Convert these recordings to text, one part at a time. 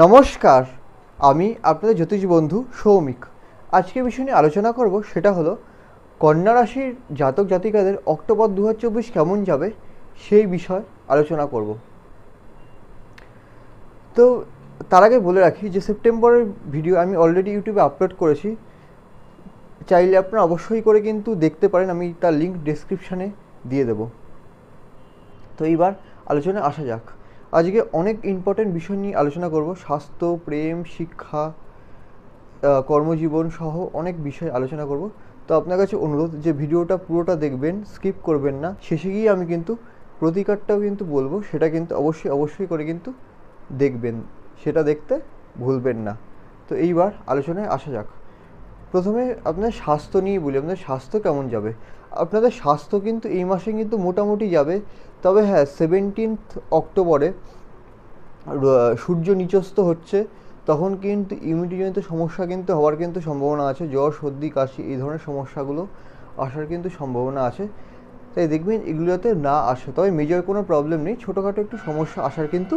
নমস্কার, আমি আপনাদের জ্যোতিষ বন্ধু সৌমিক। আজকে বিষয় নিয়ে আলোচনা করব, সেটা হলো কন্যা রাশির জাতক জাতিকাদের অক্টোবর 2024 কেমন যাবে সেই বিষয় আলোচনা করব। তো তার আগে বলে রাখি যে সেপ্টেম্বরের ভিডিও আমি অলরেডি ইউটিউবে আপলোড করেছি, চাইলে আপনারা অবশ্যই করে কিন্তু দেখতে পারেন, আমি তার লিঙ্ক ডেসক্রিপশানে দিয়ে দেব। তো এইবার আলোচনায় আসা যাক। আজকে অনেক ইম্পর্টেন্ট বিষয় নিয়ে আলোচনা করব, স্বাস্থ্য, প্রেম, শিক্ষা, কর্মজীবন সহ অনেক বিষয় আলোচনা করব। তো আপনার কাছে অনুরোধ যে ভিডিওটা পুরোটা দেখবেন, স্কিপ করবেন না। শেষে গিয়ে আমি কিন্তু প্রতিকারটাও কিন্তু বলবো, সেটা কিন্তু অবশ্যই করে কিন্তু দেখবেন, সেটা দেখতে ভুলবেন না। তো এইবার আলোচনায় আসা যাক। প্রথমে আপনাদের স্বাস্থ্য নিয়ে বলি, আপনাদের স্বাস্থ্য কেমন যাবে। আপনাদের স্বাস্থ্য কিন্তু এই মাসে কিন্তু মোটামুটি যাবে, তবে হ্যাঁ 17 অক্টোবরে সূর্য নিচস্থ হচ্ছে, তখন কিন্তু ইমিউনিটিজনিত সমস্যা কিন্তু হওয়ার কিন্তু সম্ভাবনা আছে। জ্বর, সর্দি, কাশি এই ধরনের সমস্যাগুলো আসার কিন্তু সম্ভাবনা আছে, তাই দেখবেন এগুলোতে না আসে। তবে মেজর কোনো প্রবলেম নেই, ছোটোখাটো একটু সমস্যা আসার কিন্তু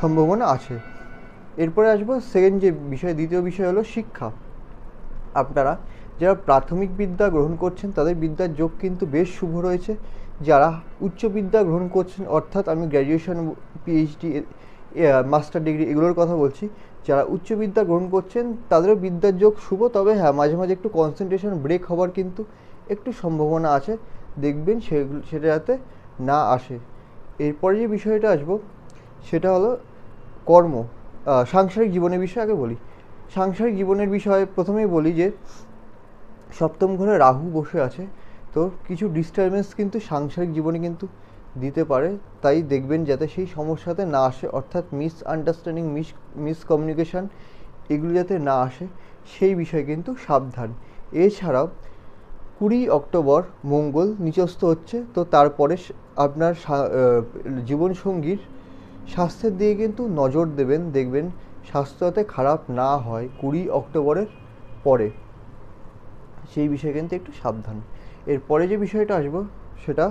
সম্ভাবনা আছে। এরপরে আসবো সেকেন্ড যে বিষয়, দ্বিতীয় বিষয় হলো শিক্ষা। আপনারা যারা প্রাথমিক বিদ্যা গ্রহণ করছেন তাদের বিদ্যার যোগ কিন্তু বেশ শুভ রয়েছে। যারা উচ্চ বিদ্যা গ্রহণ করছেন, অর্থাৎ আমি গ্র্যাজুয়েশন, পিএইচডি, মাস্টার ডিগ্রি এগুলোর কথা বলছি, যারা উচ্চ বিদ্যা গ্রহণ করছেন তাদেরও বিদ্যার যোগ শুভ। তবে হ্যাঁ মাঝে মাঝে একটু কনসেন্ট্রেশন ব্রেক হওয়ার কিন্তু একটু সম্ভাবনা আছে, দেখবেন সেটা যাতে না আসে। এরপরে যে বিষয়টা আসবো সেটা হলো কর্ম, সাংসারিক জীবনের বিষয়ে আগে বলি। সাংসারিক জীবনের বিষয়ে প্রথমেই বলি যে সপ্তম ঘরে রাহু বসে আছে, তো কিছু ডিস্টারবেন্স কিন্তু সাংসারিক জীবনে কিন্তু দিতে পারে, তাই দেখবেন যাতে সেই সমস্যাতে না আসে, অর্থাৎ মিসআন্ডারস্ট্যান্ডিং, মিসকমিউনিকেশান এগুলো যাতে না আসে সেই বিষয়ে কিন্তু সাবধান। এছাড়াও 20 অক্টোবর মঙ্গল নিচস্থ হচ্ছে, তো তারপরে আপনার জীবনসঙ্গীর স্বাস্থ্যের দিকে কিন্তু নজর দেবেন, দেখবেন স্বাস্থ্য যাতে খারাপ না হয় 20 অক্টোবরের পরে, সেই বিষয়ে কিন্তু একটু সাবধান। এরপরে যে বিষয়টা আসবো সেটা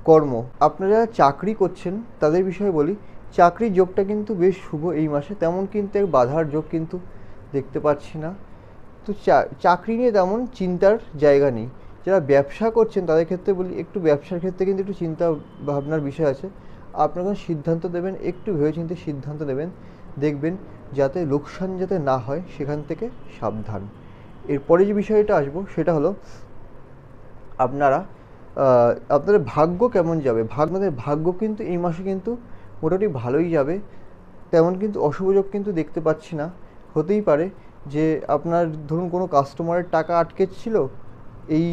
কর্ম। আপনারা যারা চাকরি করছেন তাদের বিষয়ে বলি, চাকরির যোগটা কিন্তু বেশ শুভ এই মাসে, তেমন কিন্তু এক বাধার যোগ কিন্তু দেখতে পাচ্ছি না। তো চাকরি নিয়ে তেমন চিন্তার জায়গা নেই। যারা ব্যবসা করছেন তাদের ক্ষেত্রে বলি, একটু ব্যবসার ক্ষেত্রে কিন্তু একটু চিন্তা ভাবনার বিষয় আছে। আপনারা যখন সিদ্ধান্ত দেবেন একটু ভেবেচিন্তে সিদ্ধান্ত নেবেন, দেখবেন যাতে লোকসান যাতে না হয় সেখান থেকে সাবধান। এরপরে যে বিষয়টা আসবো সেটা হলো আপনাদের ভাগ্য কেমন যাবে। আপনাদের ভাগ্য কিন্তু এই মাসে কিন্তু মোটামুটি ভালোই যাবে, তেমন কিন্তু অশুভ যোগ কিন্তু দেখতে পাচ্ছি না। হতেই পারে যে আপনার ধরুন কোনো কাস্টমারের টাকা আটকে ছিল, এই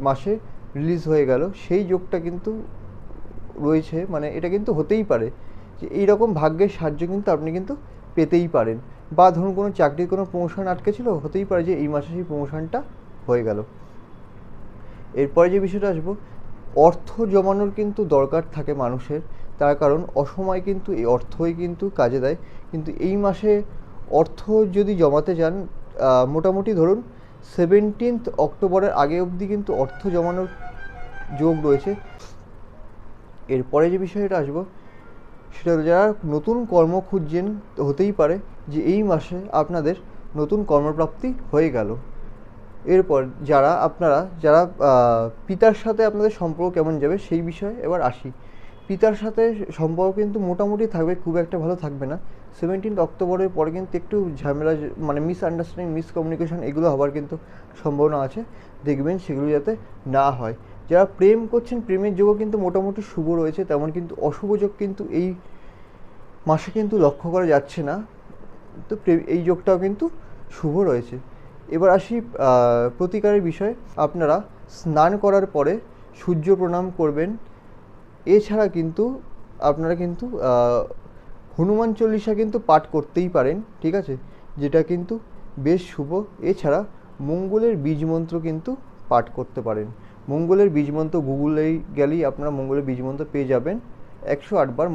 মাসে রিলিজ হয়ে গেল, সেই যোগটা কিন্তু রয়েছে, মানে এটা কিন্তু হতেই পারে যে এইরকম ভাগ্যের সাহায্য কিন্তু আপনি কিন্তু পেতেই পারেন। বা ধরুন কোনো চাকরির কোনো প্রমোশন আটকে ছিল, হতেই পারে যে এই মাসে সেই প্রমোশনটা হয়ে গেল। এরপরে যে বিষয়টা আসবো, অর্থ জমানোর কিন্তু দরকার থাকে মানুষের, তার কারণ অসময় কিন্তু এই অর্থই কিন্তু কাজে দেয়। কিন্তু এই মাসে অর্থ যদি জমাতে যান, মোটামুটি ধরুন 17 অক্টোবরের আগে অবধি কিন্তু অর্থ জমানোর যোগ রয়েছে। এরপরে যে বিষয়টা আসবো সেটা যারা নতুন কর্ম খুঁজছেন, হতেই পারে যে এই মাসে আপনাদের নতুন কর্মপ্রাপ্তি হয়ে গেল। এরপর যারা পিতার সাথে আপনাদের সম্পর্ক কেমন যাবে সেই বিষয়ে এবার আসি। পিতার সাথে সম্পর্ক কিন্তু মোটামুটি থাকবে, খুব একটা ভালো থাকবে না। 17 অক্টোবরের পরে কিন্তু একটু ঝামেলা, মানে মিসআন্ডারস্ট্যান্ডিং, মিসকমিউনিকেশন এগুলো হওয়ার কিন্তু সম্ভাবনা আছে, দেখবেন সেগুলো যাতে না হয়। যারা প্রেম করছেন প্রেমের যোগও কিন্তু মোটামুটি শুভ রয়েছে, তেমন কিন্তু অশুভ যোগ কিন্তু এই মাসে কিন্তু লক্ষ্য করা যাচ্ছে না। তো এই যোগটাও কিন্তু শুভ রয়েছে। এবার আসি প্রতিকারের বিষয়ে। আপনারা স্নান করার পরে সূর্য প্রণাম করবেন। এছাড়া কিন্তু আপনারা কিন্তু হনুমান চল্লিশা কিন্তু পাঠ করতেই পারেন, ঠিক আছে, যেটা কিন্তু বেশ শুভ। এছাড়া মঙ্গলের বীজ মন্ত্র কিন্তু পাঠ করতে পারেন। মঙ্গলের বীজ মন্ত্র গুগলেই গেলেই আপনারা মঙ্গলের বীজ মন্ত্র পেয়ে যাবেন, 108 বার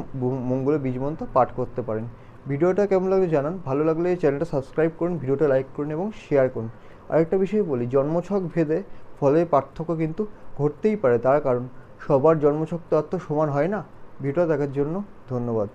মঙ্গলের বীজ মন্ত্র পাঠ করতে পারেন। ভিডিওটা কেমন লাগলো জানান, ভালো লাগলে চ্যানেলটা সাবস্ক্রাইব করুন, ভিডিওটা লাইক করুন এবং শেয়ার করুন। আরেকটা বিষয় বলি, জন্মছক ভেদে ফলের পার্থক্য কিন্তু ঘটতেই পারে, তার কারণ সবার জন্মছক তো আর তো সমান হয় না। ভিডিও দেখার জন্য ধন্যবাদ।